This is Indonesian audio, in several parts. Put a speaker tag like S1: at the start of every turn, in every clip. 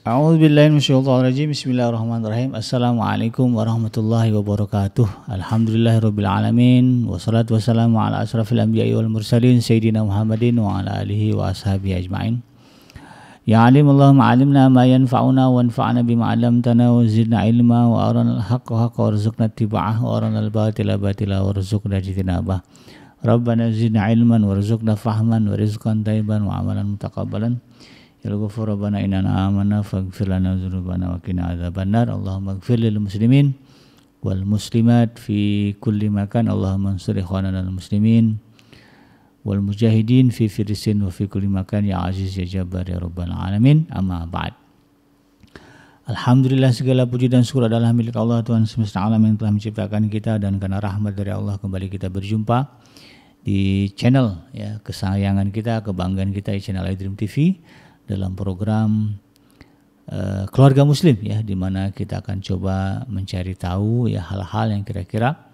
S1: A'udzubillahi minasyaitonirrajim. Bismillahirrahmanirrahim. Assalamualaikum warahmatullahi wabarakatuh. Alhamdulillahirabbil alamin wassalatu wassalamu ala asrafil anbiya'i wal mursalin sayyidina Muhammadin wa ala alihi wa ashabihi ajmain. Ya alim Allahumma alimna ma yanfa'una wanfa'na bima 'allamtana wa zidna ilma wa arina al-haqqa haqqan warzuqna ittiba'ah wa arina al-batila batila warzuqna ijtinabah. Rabbana zidna ilman warzuqna fahman wa rizqan thayyiban wa amalan mutaqabbalan. Ya Ghafur Rabbana innana amanna faghfir lana dzunubana wa qina adzabannar. Allahumma ighfir lil muslimin wal muslimat fi kulli makan. Allahumma ansur ikhwanana al muslimin wal mujahidin fi Filistin wa fi kulli makan ya aziz ya jabbar ya rabbal alamin. Amma ba'd. Alhamdulillah, segala puji dan syukur adalah milik Allah Tuhan semesta alam yang telah menciptakan kita, dan karena rahmat dari Allah kembali kita berjumpa di channel ya kesayangan kita, kebanggaan kita, di channel iDream TV dalam program keluarga muslim ya, di mana kita akan coba mencari tahu ya hal-hal yang kira-kira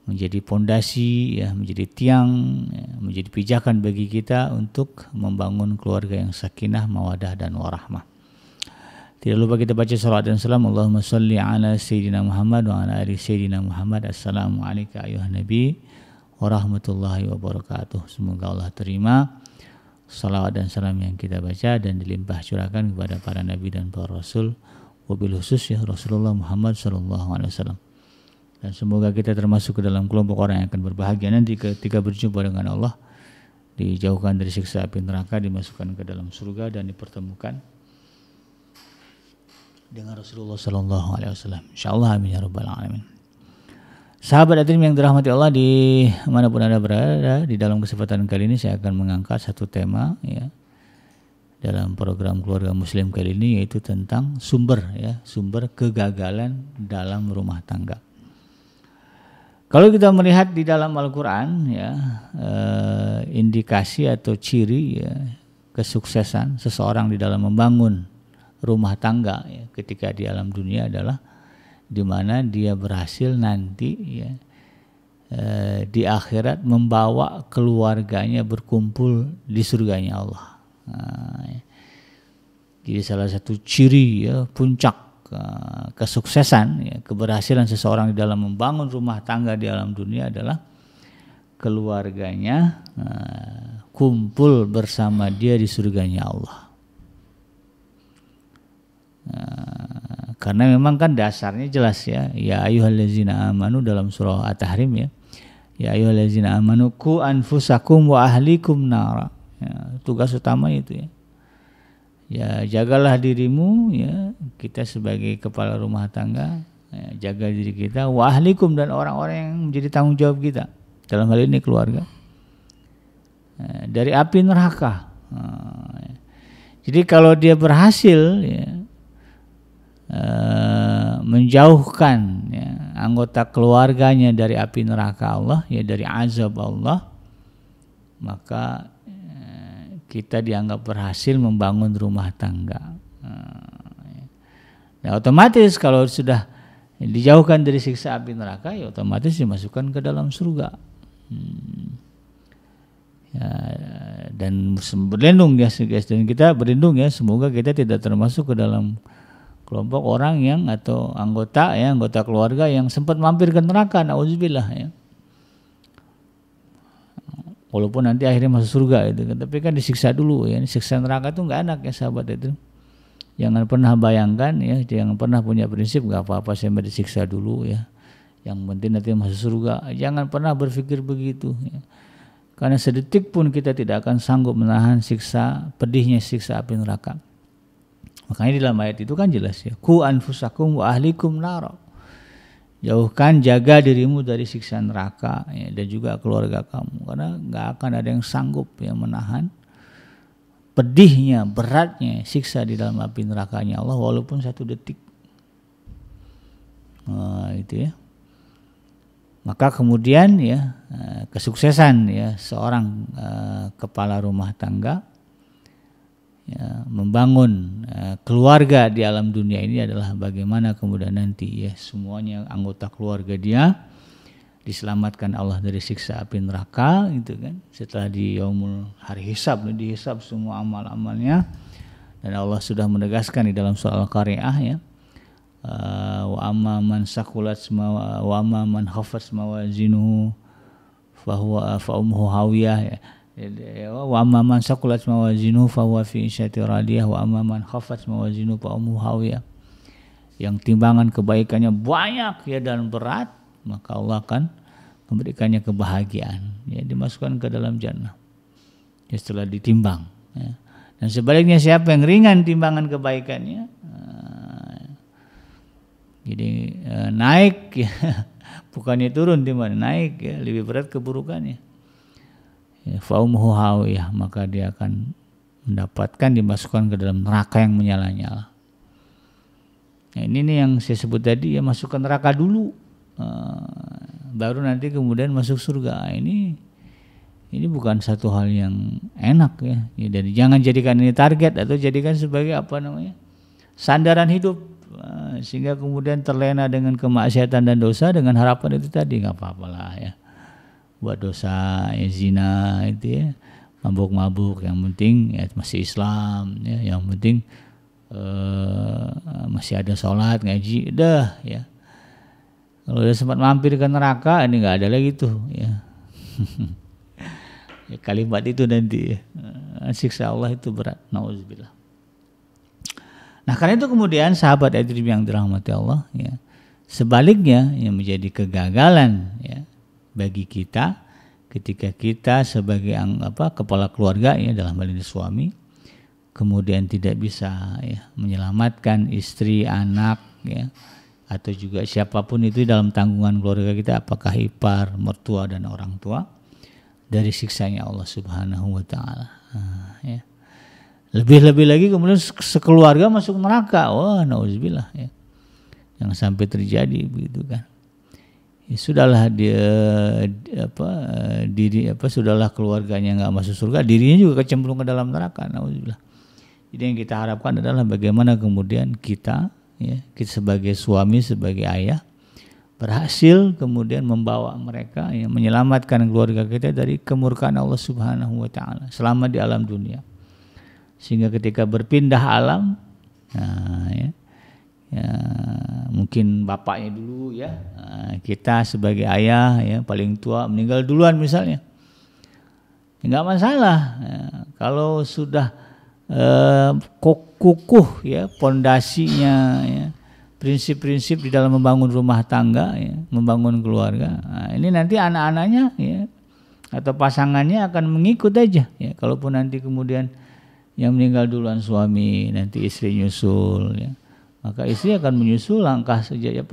S1: menjadi pondasi ya, menjadi tiang ya, menjadi pijakan bagi kita untuk membangun keluarga yang sakinah, mawadah dan warahmah. Tidak lupa kita baca salawat dan salam. Allahumma sholli ala sayyidina Muhammad wa ala ali sayyidina Muhammad. Assalamu alayka ayuhan nabi wa rahmatullahi wabarakatuh. Semoga Allah terima salawat dan salam yang kita baca dan dilimpah curahkan kepada para nabi dan para rasul, wabil khusus ya Rasulullah Muhammad SAW. Dan semoga kita termasuk ke dalam kelompok orang yang akan berbahagia nanti ketika berjumpa dengan Allah, dijauhkan dari siksa api neraka, dimasukkan ke dalam surga dan dipertemukan dengan Rasulullah SAW. Insyaallah, amin ya rabbal alamin. Sahabat iDream yang dirahmati Allah di manapun Anda berada, di dalam kesempatan kali ini saya akan mengangkat satu tema ya dalam program keluarga muslim kali ini, yaitu tentang sumber kegagalan dalam rumah tangga. Kalau kita melihat di dalam Al-Quran ya, indikasi atau ciri ya kesuksesan seseorang di dalam membangun rumah tangga ya, ketika di alam dunia adalah di mana dia berhasil nanti ya di akhirat membawa keluarganya berkumpul di surganya Allah. Ya. Jadi salah satu ciri ya puncak kesuksesan ya, keberhasilan seseorang di dalam membangun rumah tangga di alam dunia adalah keluarganya kumpul bersama dia di surganya Allah. Karena memang kan dasarnya jelas ya, ya ayyuhallazina amanu dalam surah At-Tahrim ya, ya ayyuhallazina amanu qu anfusakum wa ahlikum nara ya, tugas utama itu ya, ya jagalah dirimu ya, kita sebagai kepala rumah tangga ya, jaga diri kita, wa ahlikum dan orang-orang yang menjadi tanggung jawab kita, dalam hal ini keluarga, ya, dari api neraka. Ya. Jadi kalau dia berhasil ya menjauhkan ya, anggota keluarganya dari api neraka Allah ya, dari azab Allah, maka kita dianggap berhasil membangun rumah tangga. Nah, otomatis kalau sudah dijauhkan dari siksa api neraka ya otomatis dimasukkan ke dalam surga. Ya, dan berlindung ya guys, dan kita berlindung ya, semoga kita tidak termasuk ke dalam kelompok orang yang atau anggota keluarga yang sempat mampir ke neraka, nauzubillah ya. Walaupun nanti akhirnya masuk surga itu, tapi kan disiksa dulu ya. Siksa neraka itu enggak enak ya sahabat itu. Jangan pernah bayangkan ya, jangan pernah punya prinsip enggak apa-apa saya mau disiksa dulu ya, yang penting nanti masuk surga. Jangan pernah berpikir begitu ya. Karena sedetik pun kita tidak akan sanggup menahan siksa, pedihnya siksa api neraka. Makanya di dalam ayat itu kan jelas ya, ku anfusakum wa ahlikum nara. Jauhkan, jaga dirimu dari siksa neraka ya, dan juga keluarga kamu, karena enggak akan ada yang sanggup ya menahan pedihnya, beratnya siksa di dalam api nerakanya Allah walaupun satu detik. Nah, itu ya. Maka kemudian ya kesuksesan ya seorang kepala rumah tangga ya, membangun keluarga di alam dunia ini adalah bagaimana kemudian nanti ya semuanya anggota keluarga dia diselamatkan Allah dari siksa api neraka gitu kan. Setelah di yaumul hari hisab, dihisab semua amal-amalnya, Dan Allah sudah menegaskan di dalam surah Al-Qari'ah ya, wa amma man saqulat wa amma man khaffat mawazinuhu fa ummuhu hawiyah ya. Wa amma man saqulat mawazinuhu fa huwa fi 'ishatin radiyah wa amma man khaffat mawazinuhu fa ummuhu hawiyah. Yang timbangan kebaikannya banyak ya dan berat, maka Allah akan memberikannya kebahagiaan ya, dimasukkan ke dalam jannah ya, setelah ditimbang ya. Dan sebaliknya siapa yang ringan timbangan kebaikannya, jadi naik ya, bukannya turun timbangan, naik ya, lebih berat keburukannya ya, fa ummuhu hawiyah, maka dia akan mendapatkan dimasukkan ke dalam neraka yang menyala-nyala. Nah, ini nih yang saya sebut tadi ya, masuk ke neraka dulu, baru nanti kemudian masuk surga. Ini bukan satu hal yang enak ya. Jadi jangan jadikan ini target atau jadikan sebagai sandaran hidup, sehingga kemudian terlena dengan kemaksiatan dan dosa dengan harapan itu tadi, nggak apa-apalah ya, buat dosa ya, zina itu ya, mabuk-mabuk, yang penting ya masih Islam ya, yang penting masih ada sholat ngaji, dah ya. Kalau udah sempat mampir ke neraka, ini nggak ada lagi tuh ya. Ya kalimat itu nanti ya, siksa Allah itu berat, nauzubillah. Nah karena itu kemudian sahabat Adrim yang dirahmati Allah ya, sebaliknya yang menjadi kegagalan ya bagi kita ketika kita sebagai kepala keluarga ya, dalam hal ini suami, kemudian tidak bisa ya menyelamatkan istri, anak ya, atau juga siapapun itu dalam tanggungan keluarga kita, apakah ipar, mertua dan orang tua, dari siksanya Allah Subhanahu wa taala. Ya. Lebih-lebih lagi kemudian sekeluarga masuk neraka. Wah, nauzubillah ya. Jangan sampai terjadi begitu kan. Ya, sudahlah sudahlah keluarganya enggak masuk surga, dirinya juga kecemplung ke dalam neraka. Nauzubillah. Jadi yang kita harapkan adalah bagaimana kemudian kita sebagai suami, sebagai ayah berhasil kemudian membawa mereka ya, menyelamatkan keluarga kita dari kemurkaan Allah Subhanahu wa taala selama di alam dunia. Sehingga ketika berpindah alam, mungkin bapaknya dulu ya, kita sebagai ayah ya paling tua meninggal duluan misalnya, enggak masalah ya, kalau sudah kukuh ya pondasinya ya, prinsip-prinsip di dalam membangun rumah tangga ya, membangun keluarga. Nah, ini nanti anak-anaknya ya atau pasangannya akan mengikut aja ya. Kalaupun nanti kemudian yang meninggal duluan suami, nanti istri nyusul ya, maka istri akan menyusul langkah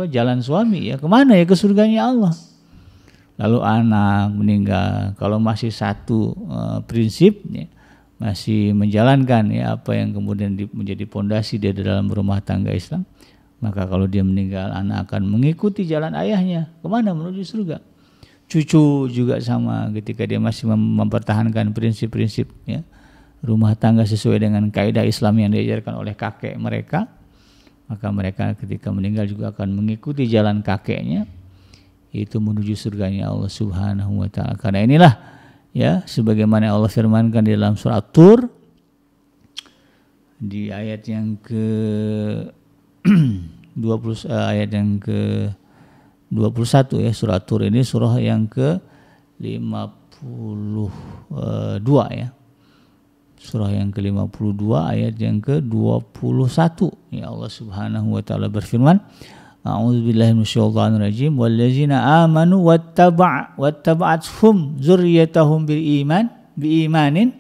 S1: jalan suami ya, kemana ya, ke surganya Allah. Lalu anak meninggal, kalau masih satu prinsip ya, masih menjalankan ya apa yang kemudian menjadi pondasi dia dalam rumah tangga Islam, maka kalau dia meninggal anak akan mengikuti jalan ayahnya, kemana? Menuju surga. Cucu juga sama, ketika dia masih mempertahankan prinsip-prinsip ya, rumah tangga sesuai dengan kaidah Islam yang diajarkan oleh kakek mereka, maka mereka ketika meninggal juga akan mengikuti jalan kakeknya, yaitu menuju surganya Allah Subhanahu wa taala. Karena inilah ya sebagaimana Allah firmankan di dalam surah At-Tur di ayat yang ke 20 ayat yang ke 21 ya, surah At-Tur ini surah yang ke 52 ya. Surah yang ke-52 ayat yang ke-21 ya, Allah Subhanahu wa taala berfirman, a'udzubillahi minasyaitonir rajim, wallazina amanu wattaba'athum dzurriyyatuhum biimanin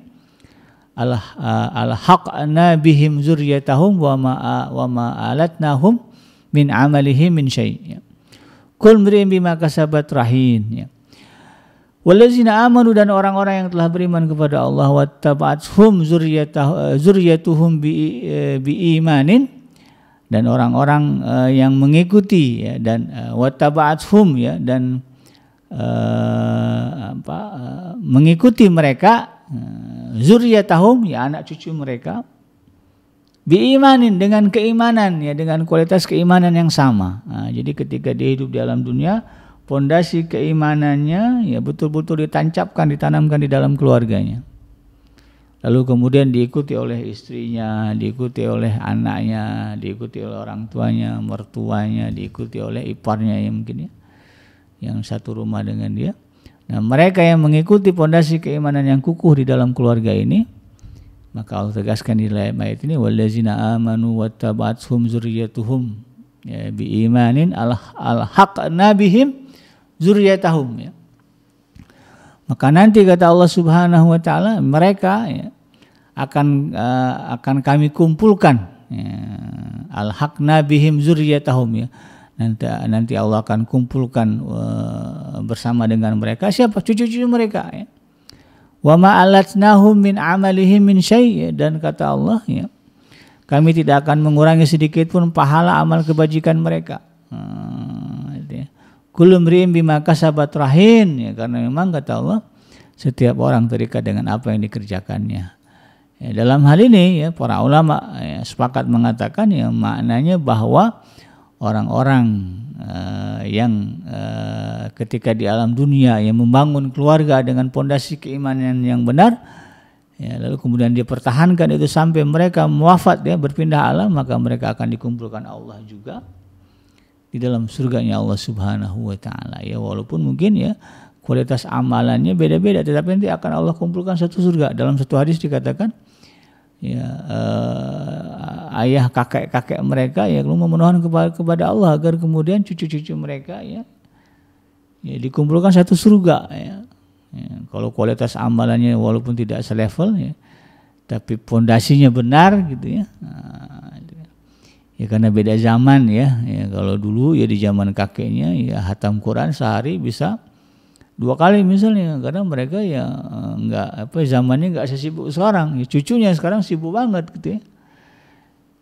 S1: alhaqna bihim dzurriyyatahum wa ma alatnahum min amalihim min syai'. Kul mri'in bima kasabat rahin ya. Wallazina amanu, dan orang-orang yang telah beriman kepada Allah, wattaba'athum dzurriyyatuhum biimanin, dan orang-orang yang mengikuti ya, dan wattaba'athum ya, dan mengikuti mereka zurriyatahum ya, anak cucu mereka, biimanin, dengan keimanan ya, dengan kualitas keimanan yang sama. Nah, jadi ketika dia hidup di alam dunia, pondasi keimanannya ya betul-betul ditancapkan, ditanamkan di dalam keluarganya. lalu kemudian diikuti oleh istrinya, diikuti oleh anaknya, diikuti oleh orang tuanya, mertuanya, diikuti oleh iparnya yang mungkin ya, yang satu rumah dengan dia. Nah, mereka yang mengikuti pondasi keimanan yang kukuh di dalam keluarga ini, maka Allah tegaskan di ayat ini, wallazina amanu wattaba'athum dzurriyyatuhum ya biimanin alhaqna bihim dzurriyyatahum ya. Maka nanti kata Allah Subhanahu wa taala, mereka ya, akan kami kumpulkan ya, alhaqna bihim dzurriyyatahum ya. Nanti Allah akan kumpulkan bersama dengan mereka siapa? Cucu-cucu mereka ya. Wa ma alatnahum min amalihim min syai', dan kata Allah ya, kami tidak akan mengurangi sedikit pun pahala amal kebajikan mereka. Kullu mri'in bima kasabat rahin ya, karena memang kata Allah setiap orang terikat dengan apa yang dikerjakannya. Ya, dalam hal ini ya para ulama ya, sepakat mengatakan ya maknanya bahwa orang-orang yang ketika di alam dunia yang membangun keluarga dengan pondasi keimanan yang benar ya, lalu kemudian dia pertahankan itu sampai mereka wafat ya, berpindah alam, maka mereka akan dikumpulkan Allah juga di dalam surganya Allah Subhanahu wa taala ya, walaupun mungkin ya kualitas amalannya beda-beda, tetapi nanti akan Allah kumpulkan satu surga. Dalam satu hadis dikatakan ya ayah kakek-kakek mereka ya memohon kepada Allah agar kemudian cucu-cucu mereka ya dikumpulkan satu surga ya. Kalau kualitas amalannya walaupun tidak selevel ya, tapi pondasinya benar gitu ya. Ya karena beda zaman ya. Kalau dulu ya di zaman kakeknya ya hatam Quran sehari bisa 2 kali misalnya, karena mereka ya zamannya enggak sesibuk sekarang. Ya cucunya sekarang sibuk banget gitu ya.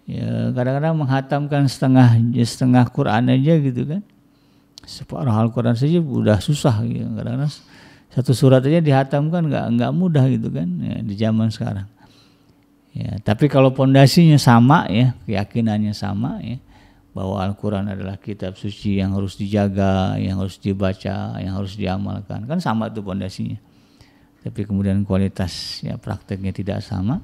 S1: Ya kadang-kadang menghatamkan setengah Quran aja gitu kan. Separuh Al-Quran saja udah susah gitu. Kadang-kadang satu surat aja dihatamkan enggak mudah gitu kan ya, di zaman sekarang. Ya, tapi kalau pondasinya sama ya, keyakinannya sama ya, bahwa Al-Quran adalah kitab suci yang harus dijaga, yang harus dibaca, yang harus diamalkan, kan sama itu pondasinya. Tapi kemudian kualitas ya prakteknya tidak sama,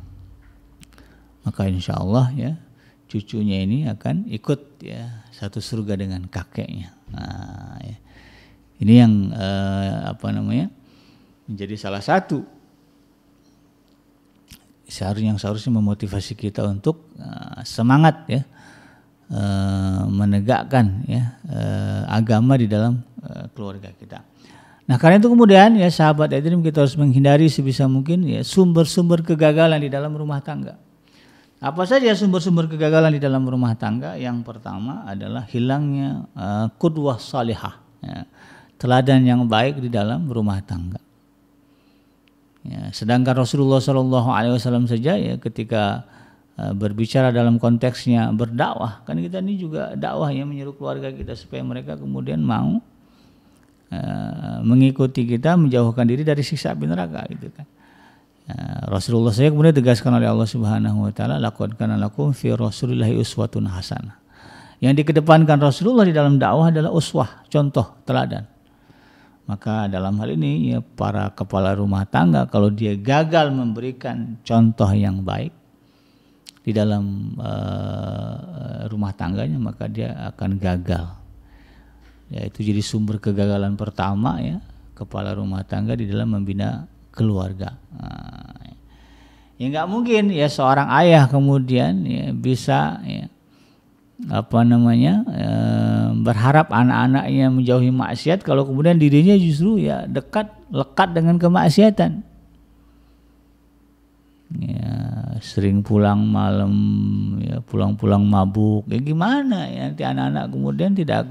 S1: maka insya Allah ya cucunya ini akan ikut ya satu surga dengan kakeknya. Nah, ya. Ini yang menjadi salah satu seharusnya memotivasi kita untuk semangat ya menegakkan ya agama di dalam keluarga kita. Nah karena itu kemudian ya sahabat Edrim, kita harus menghindari sebisa mungkin ya sumber-sumber kegagalan di dalam rumah tangga. Apa saja sumber-sumber kegagalan di dalam rumah tangga? Yang pertama adalah hilangnya qudwah salihah ya, teladan yang baik di dalam rumah tangga. Ya, sedangkan Rasulullah SAW saja ya ketika berbicara dalam konteksnya berdakwah, kan kita ini juga dakwah yang menyeru keluarga kita supaya mereka kemudian mau mengikuti kita, menjauhkan diri dari siksa api neraka gitu kan. Rasulullah saja kemudian tegaskan oleh Allah Subhanahu wa taala, laqad kana lakum fi rasulillahi uswatun hasanah. Yang dikedepankan Rasulullah di dalam dakwah adalah uswah, contoh, teladan. Maka dalam hal ini ya para kepala rumah tangga kalau dia gagal memberikan contoh yang baik di dalam rumah tangganya, maka dia akan gagal. Ya itu jadi sumber kegagalan pertama ya kepala rumah tangga di dalam membina keluarga. Ya nggak mungkin ya seorang ayah kemudian ya bisa ya berharap anak-anaknya menjauhi maksiat kalau kemudian dirinya justru ya lekat dengan kemaksiatan. Ya sering pulang malam, ya pulang-pulang mabuk. Ya gimana ya nanti anak-anak kemudian tidak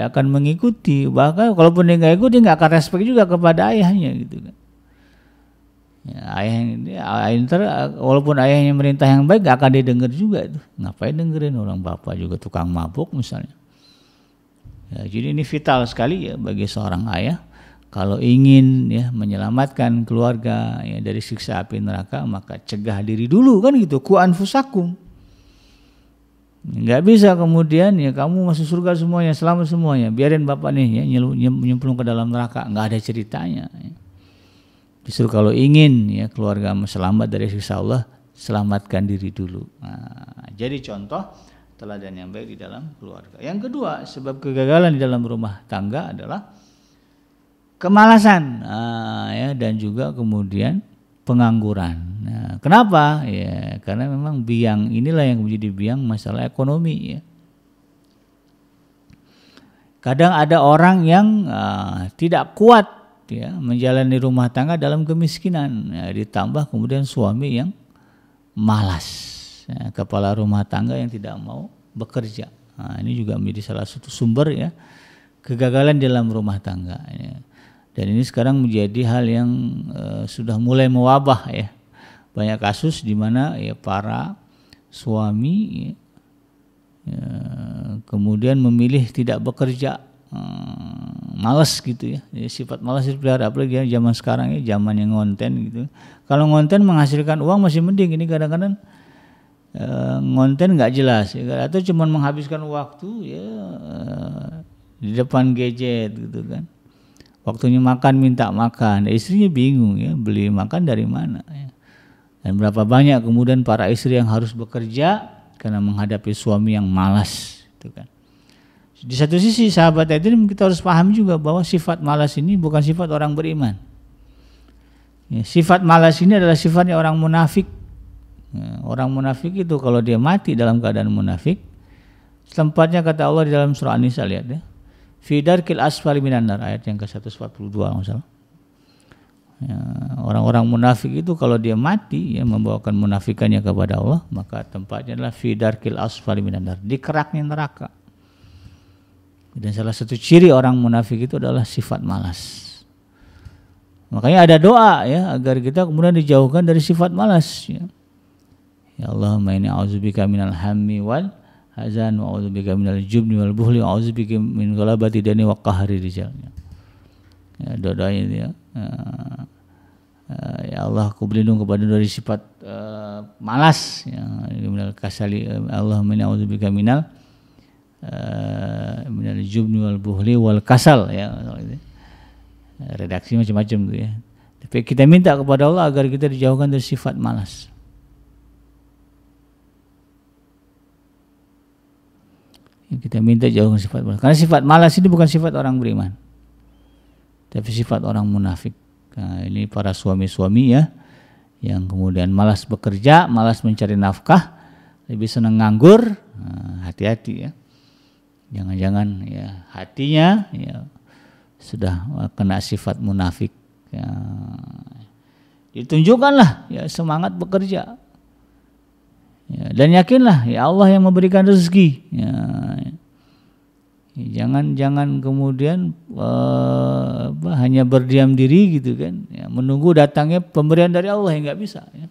S1: akan mengikuti. Bahkan kalaupun dia nggak ikut, dia nggak akan respect juga kepada ayahnya gitu kan. Ya, walaupun ayahnya merintah yang baik, gak akan didengar juga itu. Ngapain dengerin orang bapak juga tukang mabuk misalnya. Ya, jadi ini vital sekali ya bagi seorang ayah kalau ingin ya menyelamatkan keluarga ya dari siksa api neraka, maka cegah diri dulu kan gitu. Ku anfusakum. Nggak bisa kemudian ya kamu masuk surga semuanya, selamat semuanya. Biarin bapak nih ya nyemplung ke dalam neraka, nggak ada ceritanya. Ya. Justru kalau ingin ya keluarga selamat dari siksa Allah, selamatkan diri dulu. Nah, jadi contoh teladan yang baik di dalam keluarga. Yang kedua, sebab kegagalan di dalam rumah tangga adalah kemalasan, ya, dan juga kemudian pengangguran. Nah, kenapa? Ya, karena memang biang inilah yang menjadi biang masalah ekonomi. Ya. Kadang ada orang yang tidak kuat ya menjalani rumah tangga dalam kemiskinan, ya, ditambah kemudian suami yang malas, ya, kepala rumah tangga yang tidak mau bekerja. Nah, ini juga menjadi salah satu sumber ya kegagalan dalam rumah tangga. Ya. Dan ini sekarang menjadi hal yang sudah mulai mewabah ya. Banyak kasus di mana ya para suami ya, kemudian memilih tidak bekerja. Malas gitu ya. Jadi sifat malas itu pelihara, apalagi zaman sekarang ya, zaman yang ngonten gitu. Kalau ngonten menghasilkan uang masih mending, ini kadang-kadang ngonten nggak jelas ya, atau cuma menghabiskan waktu ya di depan gadget gitu kan. Waktunya makan minta makan, istrinya bingung ya beli makan dari mana ya. Dan berapa banyak kemudian para istri yang harus bekerja karena menghadapi suami yang malas gitu kan. Di satu sisi sahabat itu kita harus paham juga bahwa sifat malas ini bukan sifat orang beriman. Ya, sifat malas ini adalah sifatnya orang munafik. Ya, orang munafik itu kalau dia mati dalam keadaan munafik, tempatnya kata Allah di dalam surah An-Nisa, lihat ya. Fi darkil asfali minan nar, ayat yang ke-142 masalah. Ya, orang-orang munafik itu kalau dia mati ya membawakan munafikannya kepada Allah, maka tempatnya adalah fi darkil asfali minan nar, di keraknya neraka. Dan salah satu ciri orang munafik itu adalah sifat malas. Makanya ada doa ya agar kita kemudian dijauhkan dari sifat malas ya. Ya Allahumma inni a'udzubika minal hammi wal hazan wa a'udzubika minal jubni wal buhli wa a'udzubika min ghalabati dani wa qahri rijal. Ya, doanya itu ya. Ya Allah, aku berlindung kepada dari sifat malas ya, minal kasali. Allahumma inni a'udzubika minal jubni wal buhli wal kasal ya. Redaksi macam-macam tuh ya. Tapi kita minta kepada Allah agar kita dijauhkan dari sifat malas. Kita minta jauhkan sifat malas. Karena sifat malas ini bukan sifat orang beriman, tapi sifat orang munafik. Nah, ini para suami-suami ya yang kemudian malas bekerja, malas mencari nafkah, lebih senang nganggur. Nah, hati-hati ya. Jangan-jangan ya hatinya ya sudah kena sifat munafik ya. Ditunjukkanlah ya semangat bekerja ya, dan yakinlah ya Allah yang memberikan rezeki ya. Jangan kemudian hanya berdiam diri gitu kan ya, menunggu datangnya pemberian dari Allah yang nggak bisa ya.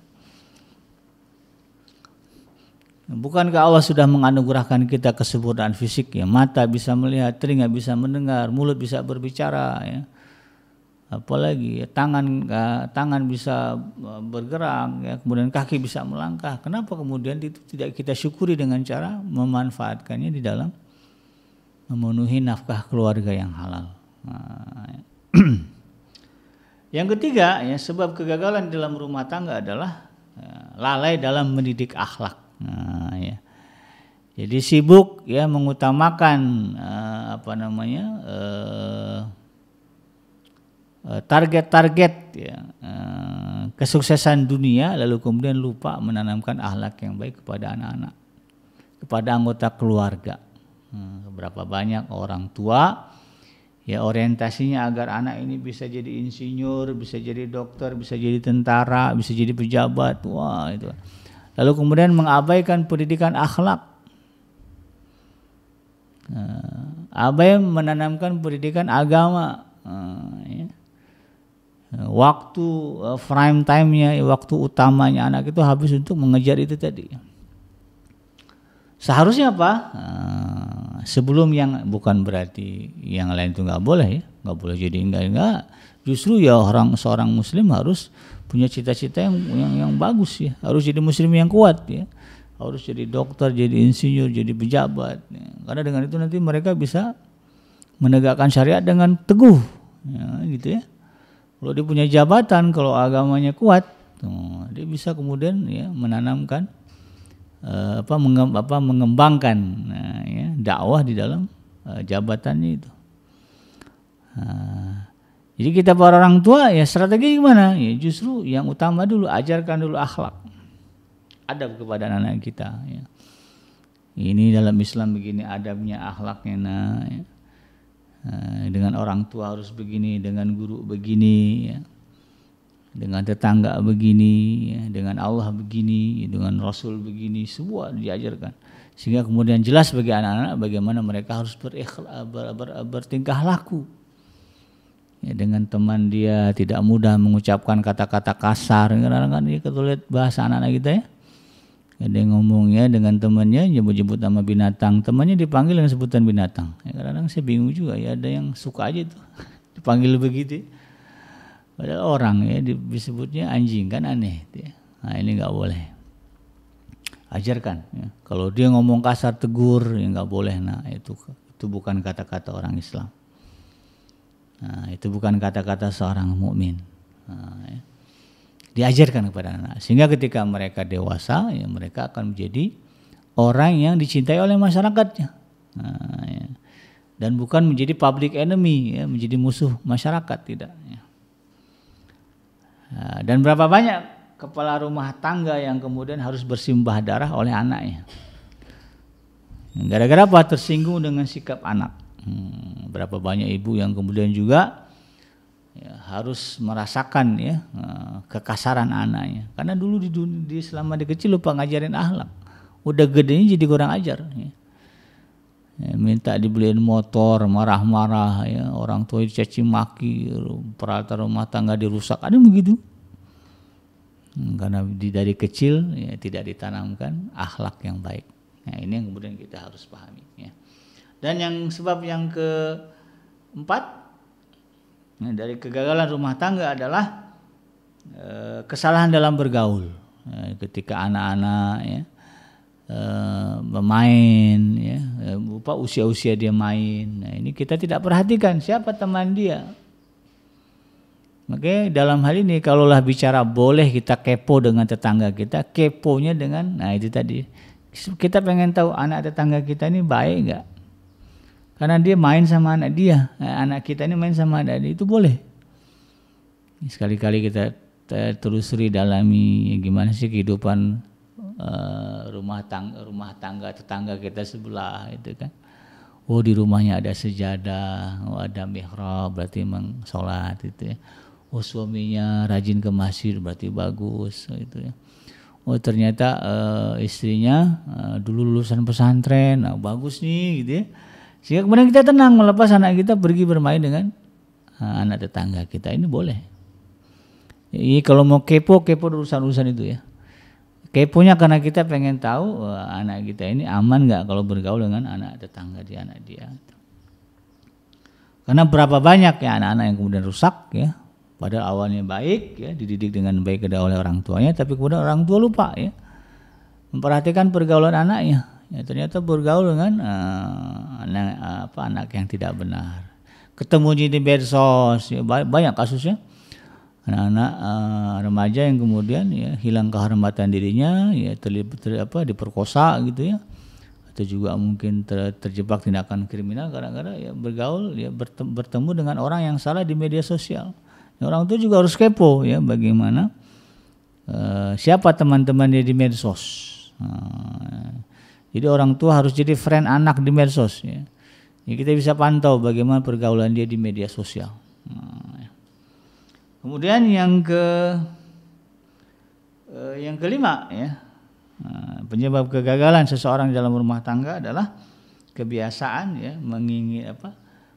S1: Bukankah Allah sudah menganugerahkan kita kesempurnaan fisik ya, mata bisa melihat, telinga bisa mendengar, mulut bisa berbicara ya. Apalagi ya, tangan bisa bergerak ya, kemudian kaki bisa melangkah. Kenapa kemudian itu tidak kita syukuri dengan cara memanfaatkannya di dalam memenuhi nafkah keluarga yang halal. Nah, ya. Yang ketiga ya, sebab kegagalan dalam rumah tangga adalah ya, lalai dalam mendidik akhlak. Nah, ya. Jadi sibuk ya mengutamakan target-target ya, kesuksesan dunia, lalu kemudian lupa menanamkan akhlak yang baik kepada anak-anak, kepada anggota keluarga. Berapa banyak orang tua ya orientasinya agar anak ini bisa jadi insinyur, bisa jadi dokter, bisa jadi tentara, bisa jadi pejabat. Wah, itu. Lalu kemudian mengabaikan pendidikan akhlak. Abai menanamkan pendidikan agama. Ya. Waktu prime time-nya, waktu utamanya anak itu habis untuk mengejar itu tadi. Seharusnya apa? Sebelum yang, bukan berarti yang lain itu nggak boleh ya, nggak boleh jadi enggak. Justru ya seorang muslim harus punya cita-cita yang bagus ya, harus jadi muslim yang kuat ya, harus jadi dokter, jadi insinyur, jadi pejabat ya. Karena dengan itu nanti mereka bisa menegakkan syariat dengan teguh ya, gitu ya. Kalau dia punya jabatan, kalau agamanya kuat, dia bisa kemudian ya menanamkan mengembangkan ya, dakwah di dalam jabatannya itu. Jadi kita para orang tua ya strategi gimana? Ya justru yang utama dulu ajarkan dulu akhlak, adab kepada anak kita. Ya. Ini dalam Islam begini adabnya, akhlaknya. Ya. Dengan orang tua harus begini, dengan guru begini, ya. Dengan tetangga begini, ya. Dengan Allah begini, dengan Rasul begini, semua diajarkan. Sehingga kemudian jelas bagi anak-anak bagaimana mereka harus bertingkah laku. Ya, dengan teman dia tidak mudah mengucapkan kata-kata kasar. Kadang-kadang dia kalau lihat bahasa anak-anak kita ya. Ada yang ngomongnya dengan temannya nyebut-nyebut nama binatang, temannya dipanggil dengan sebutan binatang. Ya, kadang-kadang saya bingung juga ya, ada yang suka aja tuh dipanggil begitu. Padahal orang ya disebutnya anjing, kan aneh. Ya. Nah ini nggak boleh. Ajarkan. Ya. Kalau dia ngomong kasar tegur ya nggak boleh. Nah itu bukan kata-kata orang Islam. Nah itu bukan kata-kata seorang mukmin. Nah, ya. Diajarkan kepada anak sehingga ketika mereka dewasa ya mereka akan menjadi orang yang dicintai oleh masyarakatnya, nah, ya. Dan bukan menjadi public enemy ya, menjadi musuh masyarakat, tidak ya. Nah, dan berapa banyak kepala rumah tangga yang kemudian harus bersimbah darah oleh anaknya gara-gara apa? Tersinggung dengan sikap anak. Berapa banyak ibu yang kemudian juga ya, harus merasakan ya kekasaran anaknya karena dulu di selama dia kecil lupa ngajarin akhlak, udah gedenya jadi kurang ajar ya. Ya, minta dibeliin motor marah-marah ya, orang tua dicaci maki, peralatan rumah tangga dirusak, ada begitu karena dari kecil ya, tidak ditanamkan akhlak yang baik. Nah ini yang kemudian kita harus pahami ya. Dan yang sebab yang keempat nah, dari kegagalan rumah tangga adalah kesalahan dalam bergaul. Ketika anak-anak ya, bermain, ya, lupa usia-usia dia main. Nah, ini kita tidak perhatikan siapa teman dia. Makanya dalam hal ini kalaulah bicara boleh kita kepo dengan tetangga kita, keponya dengan, nah itu tadi kita pengen tahu anak tetangga kita ini baik nggak? Karena dia main sama anak dia, anak kita ini main sama anak dia, itu boleh. Sekali-kali kita telusuri dalami gimana sih kehidupan rumah tangga tetangga kita sebelah itu kan. Oh di rumahnya ada sejadah, oh ada mihrab, berarti memang sholat itu ya. Oh suaminya rajin ke masjid, berarti bagus itu ya. Oh ternyata istrinya dulu lulusan pesantren, nah, bagus nih gitu ya. Sehingga kemudian kita tenang melepas anak kita pergi bermain dengan anak tetangga kita, ini boleh. Jadi kalau mau kepo urusan-urusan itu ya. Keponya karena kita pengen tahu anak kita ini aman nggak kalau bergaul dengan anak tetangga dia, anak dia. Karena berapa banyak ya anak-anak yang kemudian rusak ya. Padahal awalnya baik ya, dididik dengan baik oleh orang tuanya, tapi kemudian orang tua lupa ya memperhatikan pergaulan anaknya. Ya, ternyata bergaul dengan anak yang tidak benar. Ketemu di medsos, ya, banyak kasusnya. Anak-anak remaja yang kemudian ya hilang kehormatan dirinya, ya diperkosa gitu ya, atau juga mungkin terjebak tindakan kriminal gara-gara ya bergaul ya bertemu dengan orang yang salah di media sosial. Ya, orang itu juga harus kepo ya bagaimana siapa teman-temannya di medsos. Jadi orang tua harus jadi friend anak di medsos ya. Ya kita bisa pantau bagaimana pergaulan dia di media sosial. Kemudian yang kelima ya, penyebab kegagalan seseorang dalam rumah tangga adalah kebiasaan ya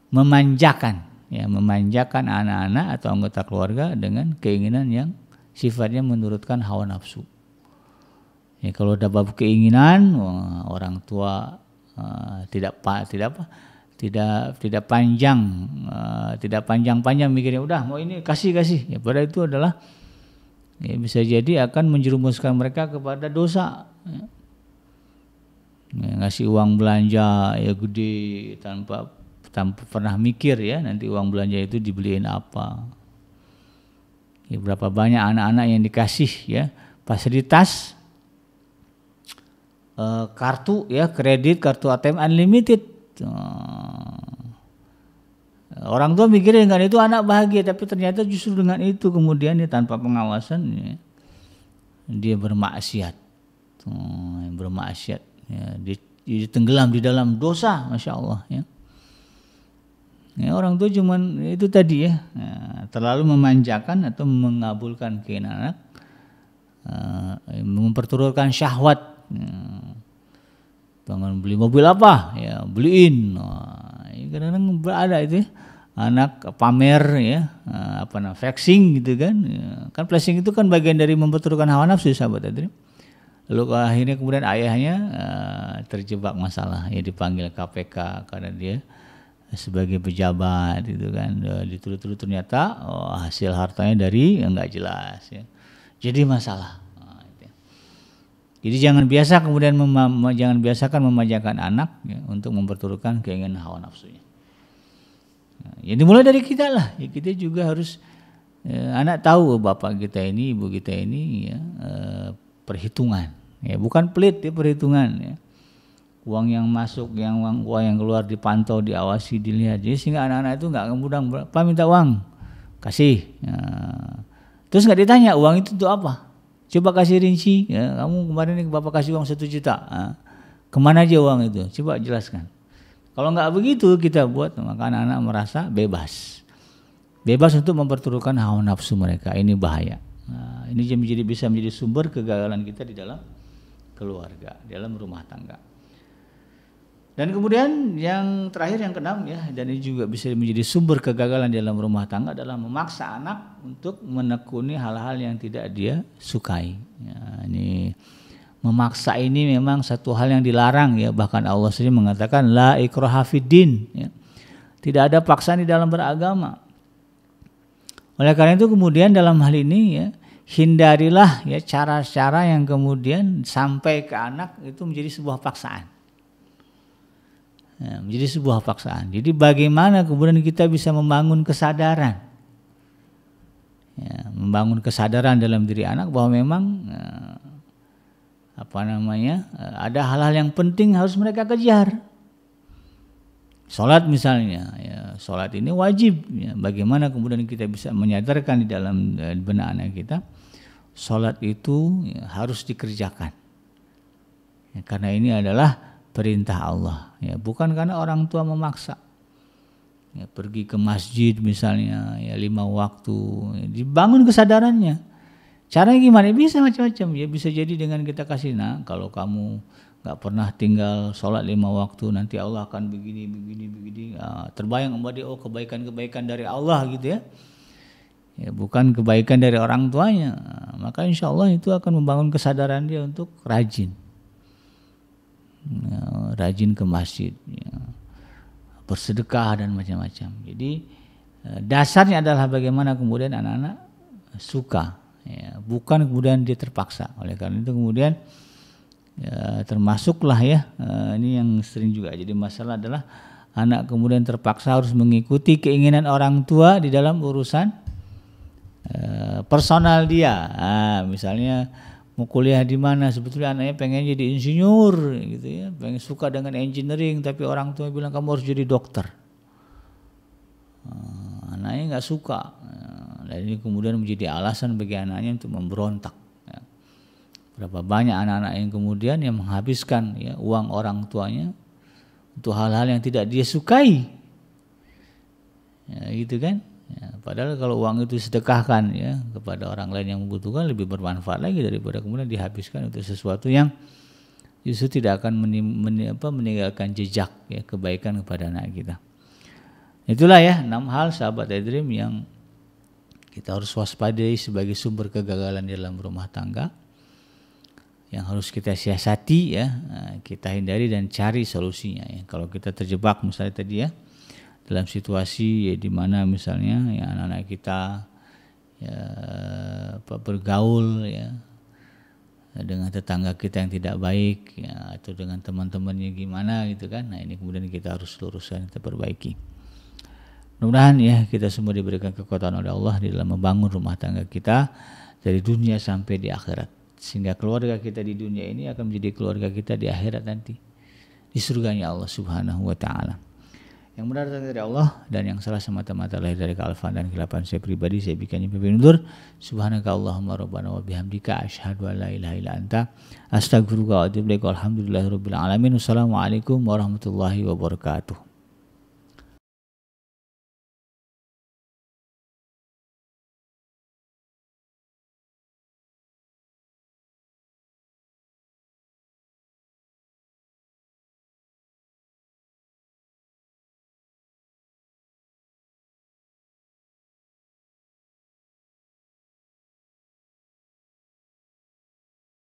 S1: memanjakan anak-anak atau anggota keluarga dengan keinginan yang sifatnya menurutkan hawa nafsu. Ya, kalau ada bab keinginan orang tua tidak panjang mikirnya udah mau ini kasih ya, padahal itu adalah ya, bisa jadi akan menjerumuskan mereka kepada dosa ya. Ya, ngasih uang belanja ya gede tanpa pernah mikir ya nanti uang belanja itu dibeliin apa Ya, berapa banyak anak-anak yang dikasih ya fasilitas kartu ya kredit, kartu ATM unlimited. Orang tua mikirin kan itu anak bahagia, tapi ternyata justru dengan itu kemudian dia tanpa pengawasan ya, dia bermaksiat, ya, dia tenggelam di dalam dosa, masya Allah ya. Ya, orang tua cuman itu tadi ya, terlalu memanjakan atau mengabulkan keinginan anak, memperturutkan syahwat. Pengen beli mobil apa ya beliin. Kadang-kadang berada itu ya, anak pamer ya, flexing gitu kan. Kan flexing itu kan bagian dari memperturutkan hawa nafsu sahabat tadi. Lalu akhirnya kemudian ayahnya terjebak masalah ya, dipanggil KPK karena dia sebagai pejabat gitu kan, dituduh-tuduh ternyata hasil hartanya dari enggak jelas ya. Jadi masalah. Jadi jangan biasakan memanjakan anak ya, untuk memperturutkan keinginan hawa nafsunya. Ya dimulai dari kita lah. Ya, kita juga harus anak tahu bapak kita ini, ibu kita ini ya, perhitungan. Ya bukan pelit ya, perhitungan ya. Uang yang masuk, uang yang keluar dipantau, diawasi, dilihat. Jadi sehingga anak-anak itu nggak kemudian berapa minta uang, kasih. Ya. Terus nggak ditanya uang itu untuk apa? Coba kasih rinci, ya, kamu kemarin ini bapak kasih uang 1 juta, kemana aja uang itu? Coba jelaskan. Kalau nggak begitu kita buat, maka anak-anak merasa bebas untuk memperturutkan hawa nafsu mereka. Ini bahaya. Nah, ini bisa menjadi sumber kegagalan kita di dalam keluarga, di dalam rumah tangga. Dan kemudian yang terakhir yang keenam ya, dan ini juga bisa menjadi sumber kegagalan dalam rumah tangga adalah memaksa anak untuk menekuni hal-hal yang tidak dia sukai. Ya, ini memaksa ini memang satu hal yang dilarang ya, bahkan Allah sendiri mengatakan la ikraha fiddin ya. Tidak ada paksaan di dalam beragama. Oleh karena itu kemudian dalam hal ini ya, hindarilah ya cara-cara yang kemudian sampai ke anak itu menjadi sebuah paksaan. Ya, menjadi sebuah paksaan. Jadi bagaimana kemudian kita bisa membangun kesadaran, ya, membangun kesadaran dalam diri anak bahwa memang ada hal-hal yang penting harus mereka kejar. Sholat misalnya, ya, sholat ini wajib. Ya, bagaimana kemudian kita bisa menyadarkan di dalam benak anak kita, sholat itu ya, harus dikerjakan. Ya, karena ini adalah perintah Allah, ya bukan karena orang tua memaksa. Ya, pergi ke masjid misalnya, ya 5 waktu, ya, dibangun kesadarannya. Caranya gimana? Bisa macam-macam. Ya bisa jadi dengan kita kasih, nah kalau kamu nggak pernah tinggal sholat 5 waktu, nanti Allah akan begini. Ya, terbayang dia kebaikan-kebaikan dari Allah gitu ya. Ya bukan kebaikan dari orang tuanya. Maka insya Allah itu akan membangun kesadaran dia untuk rajin. Ya, rajin ke masjid, ya, bersedekah dan macam-macam. Jadi dasarnya adalah bagaimana kemudian anak-anak suka, ya, bukan kemudian dia terpaksa. Oleh karena itu kemudian ya, termasuklah ya ini yang sering juga jadi masalah adalah anak kemudian terpaksa harus mengikuti keinginan orang tua di dalam urusan personal dia. Misalnya mau kuliah di mana, sebetulnya anaknya pengen jadi insinyur gitu ya, pengen suka dengan engineering, tapi orang tua bilang kamu harus jadi dokter. Anaknya nggak suka, dan ini kemudian menjadi alasan bagi anaknya untuk memberontak. Ya. Berapa banyak anak-anak yang kemudian yang menghabiskan ya, uang orang tuanya untuk hal-hal yang tidak dia sukai, ya, gitu kan. Ya, padahal kalau uang itu sedekahkan ya kepada orang lain yang membutuhkan lebih bermanfaat lagi daripada kemudian dihabiskan untuk sesuatu yang justru tidak akan meninggalkan jejak ya kebaikan kepada anak kita. Itulah ya 6 hal sahabat iDream yang kita harus waspadai sebagai sumber kegagalan dalam rumah tangga yang harus kita siasati ya, kita hindari dan cari solusinya ya. Kalau kita terjebak misalnya tadi ya dalam situasi ya, di mana misalnya ya anak-anak kita ya bergaul ya dengan tetangga kita yang tidak baik ya, atau dengan teman-temannya gimana gitu kan. Nah ini kemudian kita harus luruskan, kita perbaiki. Mudah-mudahan ya kita semua diberikan kekuatan oleh Allah di dalam membangun rumah tangga kita dari dunia sampai di akhirat, sehingga keluarga kita di dunia ini akan menjadi keluarga kita di akhirat nanti, di surganya Allah Subhanahu wa taala. Yang benar datang dari Allah dan yang salah semata-mata lahir dari kealfaan dan kehilapan saya pribadi. Saya bikin undur. Subhanaka Allahumma rabbana wa bihamdika asyhadu an la ilaha illa anta astaghfiruka wa atubu ilaik. Alhamdulillahirabbil alamin. Wassalamualaikum warahmatullahi wabarakatuh.